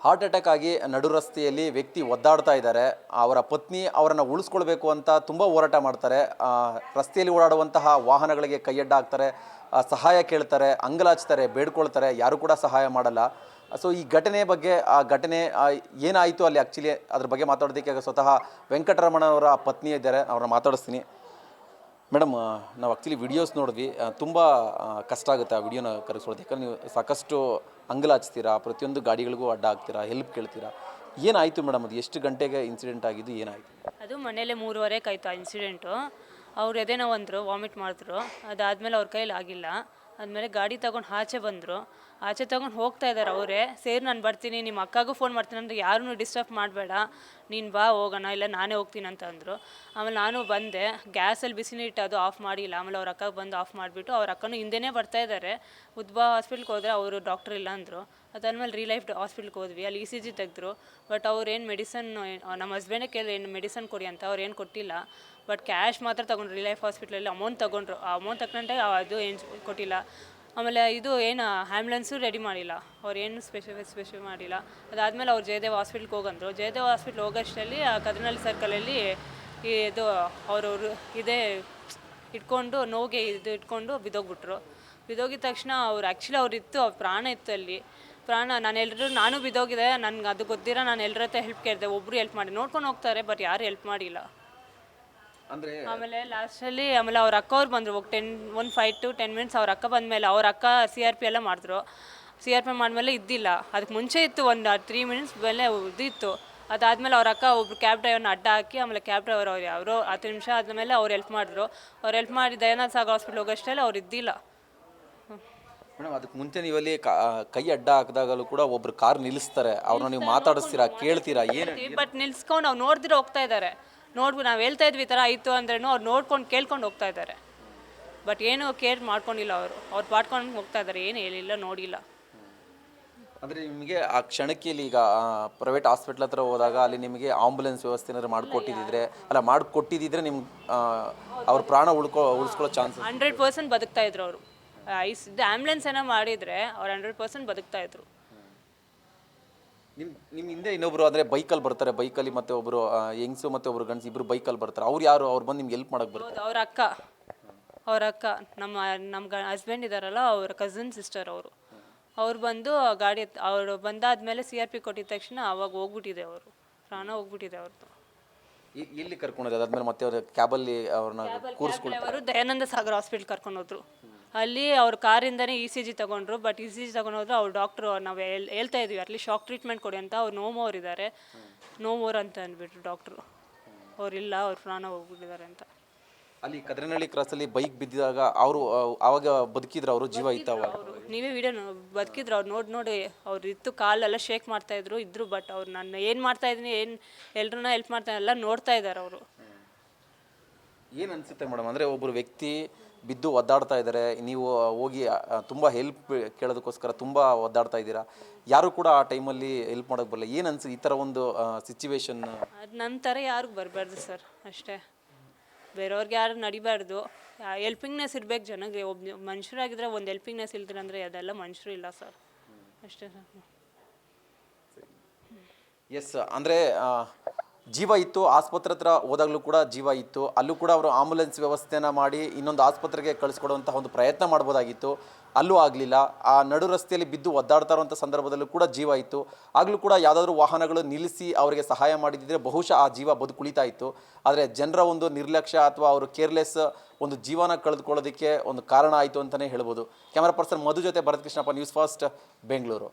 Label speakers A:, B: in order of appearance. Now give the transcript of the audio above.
A: Heart attack ಆಗಿ ನಡು ರಸ್ತೆಯಲ್ಲಿ ವ್ಯಕ್ತಿ ಒದ್ದಾಡ್ತಾ ಇದ್ದಾರೆ. ಅವರ ಪತ್ನಿ ಅವರನ್ನು ಉಳಿಸ್ಕೊಳ್ಬೇಕು ಅಂತ ತುಂಬ ಹೋರಾಟ ಮಾಡ್ತಾರೆ. ರಸ್ತೆಯಲ್ಲಿ ಓಡಾಡುವಂತಹ ವಾಹನಗಳಿಗೆ ಕೈಯಡ್ಡ ಹಾಕ್ತಾರೆ, ಸಹಾಯ ಕೇಳ್ತಾರೆ, ಅಂಗಲಾಚ್ತಾರೆ, ಬೇಡ್ಕೊಳ್ತಾರೆ, ಯಾರು ಕೂಡ ಸಹಾಯ ಮಾಡಲ್ಲ. ಸೊ ಈ ಘಟನೆ ಬಗ್ಗೆ, ಆ ಘಟನೆ ಏನಾಯಿತು ಅಲ್ಲಿ ಆ್ಯಕ್ಚುಲಿ ಅದ್ರ ಬಗ್ಗೆ ಮಾತಾಡೋದಕ್ಕೆ ಸ್ವತಃ ವೆಂಕಟರಮಣವರ ಪತ್ನಿ ಇದ್ದಾರೆ, ಅವ್ರನ್ನ ಮಾತಾಡಿಸ್ತೀನಿ. ಮೇಡಮ್, ನಾವು ಆ್ಯಕ್ಚುಲಿ ವಿಡಿಯೋಸ್ ನೋಡಿದ್ವಿ, ತುಂಬ ಕಷ್ಟ ಆಗುತ್ತೆ ಆ ವಿಡಿಯೋನ ಕರೆಸ್ಕೊಳ್ಳೋದು. ಯಾಕಂದ್ರೆ ನೀವು ಸಾಕಷ್ಟು ಅಂಗಲಾಚ್ತೀರಾ, ಪ್ರತಿಯೊಂದು ಗಾಡಿಗಳಿಗೂ ಅಡ್ಡ ಹಾಕ್ತೀರಾ, ಹೆಲ್ಪ್ ಕೇಳ್ತೀರಾ. ಏನಾಯಿತು ಮೇಡಮ್, ಅದು ಎಷ್ಟು ಗಂಟೆಗೆ ಇನ್ಸಿಡೆಂಟ್ ಆಗಿದ್ದು, ಏನಾಯಿತು?
B: ಅದು ಮನೇಲೆ 3:30ಕ್ಕೆ ಆಯಿತು ಆ ಇನ್ಸಿಡೆಂಟು. ಅವ್ರು ಎದೆ ನೋವು ಅಂದರು, ವಾಮಿಟ್ ಮಾಡಿದ್ರು. ಅದಾದಮೇಲೆ ಅವ್ರ ಕೈಲಿ ಆಗಿಲ್ಲ. ಆದಮೇಲೆ ಗಾಡಿ ತೊಗೊಂಡು ಆಚೆ ಬಂದರು. ಆಚೆ ತೊಗೊಂಡು ಹೋಗ್ತಾ ಇದ್ದಾರೆ ಅವರೇ. ಸೇರಿ ನಾನು ಬರ್ತೀನಿ, ನಿಮ್ಮ ಅಕ್ಕಗೂ ಫೋನ್ ಮಾಡ್ತೀನಿ ಅಂದರೆ ಯಾರೂ ಡಿಸ್ಟರ್ಬ್ ಮಾಡಬೇಡ, ನೀನು ಬಾ ಹೋಗೋಣ, ಇಲ್ಲ ನಾನೇ ಹೋಗ್ತೀನಿ ಅಂತ ಅಂದರು. ಆಮೇಲೆ ನಾನು ಬಂದೆ. ಗ್ಯಾಸಲ್ಲಿ ಬಿಸಿ ನೀರು ಅದು ಆಫ್ ಮಾಡಿಲ್ಲ. ಆಮೇಲೆ ಅವ್ರ ಅಕ್ಕಗೆ ಬಂದು ಆಫ್ ಮಾಡಿಬಿಟ್ಟು ಅವ್ರ ಅಕ್ಕನೂ ಹಿಂದೆನೇ ಬರ್ತಾಯಿದ್ದಾರೆ. ಉದ್ಭವ ಹಾಸ್ಪಿಟ್ಲ್ಗೆ ಹೋದರೆ ಅವರು ಡಾಕ್ಟ್ರ್ ಇಲ್ಲ ಅಂದರು. ಅದಾದಮೇಲೆ ರಿಲೈಫ್ ಹಾಸ್ಪಿಟ್ಲ್ಗೆ ಹೋದ್ವಿ. ಅಲ್ಲಿ ECG ತೆಗೆದ್ರು. ಬಟ್ ಅವ್ರೇನು ಮೆಡಿಸನ್, ನಮ್ಮ ಹಸ್ಬೆಂಡೇ ಕೇಳಿದ್ರು ಏನು ಮೆಡಿಸನ್ ಕೊಡಿ ಅಂತ, ಅವ್ರು ಏನು ಕೊಟ್ಟಿಲ್ಲ. ಬಟ್ ಕ್ಯಾಶ್ ಮಾತ್ರ ತೊಗೊಂಡ್ರು. ರಿಲೈಫ್ ಹಾಸ್ಪಿಟ್ಲಲ್ಲಿ ಅಮೌಂಟ್ ತೊಗೊಂಡ್ರು. ಆ ಅಮೌಂಟ್ ತಕ್ಕಂತೆ ಅದು ಏನು ಕೊಟ್ಟಿಲ್ಲ. ಆಮೇಲೆ ಇದು ಏನು ಆ್ಯಂಬುಲೆನ್ಸು ರೆಡಿ ಮಾಡಿಲ್ಲ, ಅವ್ರು ಏನು ಸ್ಪೆಷಲ್ ಮಾಡಿಲ್ಲ. ಅದಾದಮೇಲೆ ಅವ್ರು ಜಯದೇವ್ ಹಾಸ್ಪಿಟ್ಲ್ಗೆ ಹೋಗಂದರು. ಜಯದೇವ್ ಹಾಸ್ಪಿಟ್ಲ್ ಹೋಗೋಷ್ಟರಲ್ಲಿ ಕದನಹಳ್ಳಿ ಸರ್ಕಲಲ್ಲಿ ಇದು ಅವರು ಇದೇ ಇಟ್ಕೊಂಡು ನೋವಿಗೆ ಇದು ಇಟ್ಕೊಂಡು ಬಿದ್ದೋಗ್ಬಿಟ್ರು. ಬಿದ್ದೋಗಿದ ತಕ್ಷಣ ಅವ್ರು ಆ್ಯಕ್ಚುಲಿ ಅವ್ರಿತ್ತು, ಅವ್ರ ಪ್ರಾಣ ಇತ್ತು ಅಲ್ಲಿ. ಪ್ರಾಣ ನಾನು ಬಿದ್ದೋಗಿದೆ, ನನಗೆ ಅದು ಗೊತ್ತಿರೋ ನಾನು ಎಲ್ಲರ ಹತ್ರ ಹೆಲ್ಪ್ ಕೇಳಿದೆ. ಒಬ್ಬರು ಹೆಲ್ಪ್ ಮಾಡಿ ನೋಡ್ಕೊಂಡು ಹೋಗ್ತಾರೆ, ಬಟ್ ಯಾರು ಹೆಲ್ಪ್ ಮಾಡಿಲ್ಲ.
A: ಅಂದರೆ
B: ಆಮೇಲೆ ಲಾಸ್ಟಲ್ಲಿ ಆಮೇಲೆ ಅವ್ರ ಅಕ್ಕ ಅವ್ರು ಬಂದರು. ಒಂದು 5 to 10 minutes ಅವ್ರ ಅಕ್ಕ ಬಂದಮೇಲೆ ಅವ್ರ ಅಕ್ಕ CRP ಎಲ್ಲ ಮಾಡಿದ್ರು. CRP ಮಾಡಿದ್ಮೇಲೆ ಇದ್ದಿಲ್ಲ. ಅದಕ್ಕೆ ಮುಂಚೆ ಇತ್ತು, ಒಂದು 3 minutes ಮೇಲೆ ಇದಿತ್ತು. ಅದಾದಮೇಲೆ ಅವ್ರ ಅಕ್ಕ ಒಬ್ರು ಕ್ಯಾಬ್ ಡ್ರೈವರ್ನ ಅಡ್ಡ ಹಾಕಿ, ಆಮೇಲೆ ಕ್ಯಾಬ್ ಡ್ರೈವರ್ ಅವರು 10 ನಿಮಿಷ ಆದಮೇಲೆ ಅವ್ರು ಹೆಲ್ಪ್ ಮಾಡಿದ್ರು. ಅವ್ರು ಹೆಲ್ಪ್ ಮಾಡಿ ದಯಾನಂದ ಸಾಗರ್ ಹಾಸ್ಪಿಟ್ಲ್ ಹೋಗೋಷ್ಟರಲ್ಲಿ ಅವ್ರು ಇದ್ದಿಲ್ಲ.
A: ಮೇಡಮ್, ಅದಕ್ಕೆ ಮುಂಚೆ ನೀವಲ್ಲಿ ಕೈ ಅಡ್ಡ ಹಾಕಿದಾಗಲೂ ಕೂಡ ಒಬ್ರು ಕಾರ್ ನಿಲ್ಲಿಸ್ತಾರೆ, ಅವ್ರನ್ನ ನೀವು ಮಾತಾಡಿಸ್ತೀರಾ, ಕೇಳ್ತೀರಾ, ಏನು?
B: ಬಟ್ ನಿಲ್ಸ್ಕೊಂಡು ಅವ್ರು ನೋಡಿದ್ರೆ ಹೋಗ್ತಾ ಇದ್ದಾರೆ. ನೋಡ್ಬಿಟ್ಟು ನಾವು ಹೇಳ್ತಾ ಇದ್ವಿ ಈ ಥರ ಆಯಿತು ಅಂದ್ರೂ ಅವ್ರು ನೋಡ್ಕೊಂಡು ಕೇಳ್ಕೊಂಡು ಹೋಗ್ತಾ ಇದ್ದಾರೆ. ಬಟ್ ಏನು ಕೇರ್ ಮಾಡ್ಕೊಂಡಿಲ್ಲ. ಅವ್ರು ಪಾಡ್ಕೊಂಡು ಹೋಗ್ತಾ ಇದ್ದಾರೆ, ಏನು ಹೇಳಿಲ್ಲ, ನೋಡಿಲ್ಲ.
A: ಅಂದರೆ ನಿಮಗೆ ಆ ಕ್ಷಣಕ್ಕೆ ಇಲ್ಲಿ ಈಗ ಪ್ರೈವೇಟ್ ಹಾಸ್ಪಿಟ್ಲ್ ಹತ್ರ ಹೋದಾಗ ಅಲ್ಲಿ ನಿಮಗೆ ಆಂಬುಲೆನ್ಸ್ ವ್ಯವಸ್ಥೆ ಏನಾದ್ರು ಮಾಡಿಕೊಟ್ಟಿದ್ದಿದ್ರೆ ನಿಮ್ಗೆ ಅವ್ರ ಪ್ರಾಣ ಉಳಿಸ್ಕೊಳ್ಳೋ ಚಾನ್ಸ್
B: 100% ಬದುಕ್ತಾ ಇದ್ರು ಅವರು. ಆ್ಯಂಬುಲೆನ್ಸ್ ಏನೋ ಮಾಡಿದರೆ ಅವ್ರು 100% ಬದುಕ್ತಾ ಇದ್ರು.
A: ನಿಮ್ಮ ಹಿಂದೆ ಇನ್ನೊಬ್ರು ಅಂದರೆ ಬೈಕಲ್ಲಿ ಬರ್ತಾರೆ, ಬೈಕಲ್ಲಿ ಮತ್ತೆ ಒಬ್ಬರು ಹೆಂಗ್ಸು ಮತ್ತು ಒಬ್ರು ಗಂಡಸು ಇಬ್ಬರು ಬೈಕಲ್ಲಿ ಬರ್ತಾರೆ. ಅವ್ರು ಯಾರು? ಅವ್ರು ಬಂದು ನಿಮ್ಗೆ ಹೆಲ್ಪ್ ಮಾಡೋಕ್ಕೆ ಬರ್ತಾರೆ?
B: ಅವ್ರ ಅಕ್ಕ ನಮ್ಮ ಹಸ್ಬೆಂಡ್ ಇದ್ದಾರಲ್ಲ, ಅವ್ರ ಕಸಿನ್ ಸಿಸ್ಟರ್ ಅವ್ರು ಬಂದು ಗಾಡಿ ಅವರು ಬಂದಾದ್ಮೇಲೆ CRP ಕೊಟ್ಟಿದ ತಕ್ಷಣ ಅವಾಗ ಹೋಗ್ಬಿಟ್ಟಿದೆ, ಅವರು ಪ್ರಾಣ ಹೋಗ್ಬಿಟ್ಟಿದೆ ಅವ್ರದ್ದು.
A: ಎಲ್ಲಿ ಕರ್ಕೊಂಡ್ರೆ ಅದಾದ್ಮೇಲೆ ಮತ್ತೆ ಅವ್ರ ಕ್ಯಾಬಲ್ಲಿ ಅವ್ರನ್ನ ಕೂರಿಸ್ಕೊಂಡು
B: ಅವರು ದಯಾನಂದ ಸಾಗರ್ ಹಾಸ್ಪಿಟ್ಲ್ ಕರ್ಕೊಂಡೋದ್ರು. ಅಲ್ಲಿ ಅವ್ರ ಕಾರಿಂದನೇ ECG ತೊಗೊಂಡ್ರು. But ECG ತೊಗೊಂಡೋದ್ರು. ಅವ್ರು ಡಾಕ್ಟ್ರು ನಾವು ಹೇಳ್ತಾ ಇದ್ವಿ ಅಲ್ಲಿ ಶಾಕ್ ಟ್ರೀಟ್ಮೆಂಟ್ ಕೊಡಿ ಅಂತ. ಅವ್ರು ನೋಮೋರ್ ಇದ್ದಾರೆ, ನೋಮೋರ್ ಅಂತ ಅಂದ್ಬಿಟ್ರು ಡಾಕ್ಟ್ರು. ಅವ್ರಿಲ್ಲ, ಅವ್ರು ಪ್ರಾಣ ಹೋಗ್ಬಿಟ್ಟಿದ್ದಾರೆ ಅಂತ.
A: ಅಲ್ಲಿ ಕದ್ರನಹಳ್ಳಿ ಕ್ರಾಸಲ್ಲಿ ಬೈಕ್ ಬಿದ್ದಿದಾಗ ಅವರು ಆವಾಗ ಬದುಕಿದ್ರು, ಅವರು ಜೀವ ಇತ್ತವ?
B: ನೀವೇ ವಿಡಿಯೋ ಬದುಕಿದ್ರು. ಅವ್ರು ನೋಡಿ ಅವ್ರು ಇತ್ತು, ಕಾಲೆಲ್ಲ ಶೇಕ್ ಮಾಡ್ತಾಯಿದ್ರು ಇದ್ರು. ಬಟ್ ಅವ್ರು ನಾನು ಏನು ಮಾಡ್ತಾಯಿದ್ದೀನಿ, ಏನು ಎಲ್ರನ್ನ ಹೆಲ್ಪ್ ಮಾಡ್ತಾ ಎಲ್ಲ ನೋಡ್ತಾ ಇದ್ದಾರೆ ಅವರು.
A: ಏನು ಅನಿಸುತ್ತೆ ಮೇಡಮ್, ಅಂದರೆ ಒಬ್ಬರು ವ್ಯಕ್ತಿ ಬಿದ್ದು ಒದ್ದಾಡ್ತಾ ಇದ್ದಾರೆ, ನೀವು ಹೋಗಿ ತುಂಬ ಹೆಲ್ಪ್ ಕೇಳೋದಕ್ಕೋಸ್ಕರ ತುಂಬ ಒದ್ದಾಡ್ತಾ ಇದ್ದೀರಾ, ಯಾರು ಕೂಡ ಆ ಟೈಮಲ್ಲಿ ಹೆಲ್ಪ್ ಮಾಡೋಕ್ಕೆ ಬರಲ್ಲ. ಏನು ಅನ್ಸುತ್ತೆ ಈ ಥರ ಒಂದು ಸಿಚುವೇಶನ್?
B: ಅದು ನನ್ನ ಥರ ಯಾರಿಗೂ ಬರಬಾರ್ದು ಸರ್, ಅಷ್ಟೇ. ಬೇರೆಯವ್ರಿಗೆ ಯಾರು ನಡಿಬಾರ್ದು. ಹೆಲ್ಪಿಂಗ್ನೆಸ್ ಇರ್ಬೇಕು ಜನಕ್ಕೆ. ಒಬ್ಬ ಮನುಷ್ಯರಾಗಿದ್ದರೆ ಒಂದು ಹೆಲ್ಪಿಂಗ್ನೆಸ್ ಇಲ್ದಿರ ಅಂದರೆ ಅದೆಲ್ಲ ಮನುಷ್ಯರು ಇಲ್ಲ ಸರ್, ಅಷ್ಟೇ ಸರ್.
A: ಎಸ್, ಅಂದರೆ ಜೀವ ಇತ್ತು. ಆಸ್ಪತ್ರೆ ಹತ್ರ ಹೋದಾಗಲೂ ಕೂಡ ಜೀವ ಇತ್ತು. ಅಲ್ಲೂ ಕೂಡ ಅವರು ಆಂಬುಲೆನ್ಸ್ ವ್ಯವಸ್ಥೆನ ಮಾಡಿ ಇನ್ನೊಂದು ಆಸ್ಪತ್ರೆಗೆ ಕಳಿಸ್ಕೊಡುವಂಥ ಒಂದು ಪ್ರಯತ್ನ ಮಾಡ್ಬೋದಾಗಿತ್ತು, ಅಲ್ಲೂ ಆಗಲಿಲ್ಲ. ಆ ನಡು ರಸ್ತೆಯಲ್ಲಿ ಬಿದ್ದು ಒದ್ದಾಡ್ತಾ ಇರುವಂಥ ಸಂದರ್ಭದಲ್ಲೂ ಕೂಡ ಜೀವ ಇತ್ತು. ಆಗಲೂ ಕೂಡ ಯಾವುದಾದ್ರೂ ವಾಹನಗಳು ನಿಲ್ಲಿಸಿ ಅವರಿಗೆ ಸಹಾಯ ಮಾಡಿದ್ದರೆ ಬಹುಶಃ ಆ ಜೀವ ಬದುಕುಳಿತಾ ಇತ್ತು. ಆದರೆ ಜನರ ಒಂದು ನಿರ್ಲಕ್ಷ್ಯ ಅಥವಾ ಅವರು ಕೇರ್ಲೆಸ್ ಒಂದು ಜೀವನ ಕಳೆದುಕೊಳ್ಳೋದಕ್ಕೆ ಒಂದು ಕಾರಣ ಆಯಿತು ಅಂತಲೇ ಹೇಳ್ಬೋದು. ಕ್ಯಾಮರಾ ಪರ್ಸನ್ ಮಧು ಜೊತೆ ಭರತ್ ಕೃಷ್ಣಪ್ಪ, ನ್ಯೂಸ್ ಫಸ್ಟ್, ಬೆಂಗಳೂರು.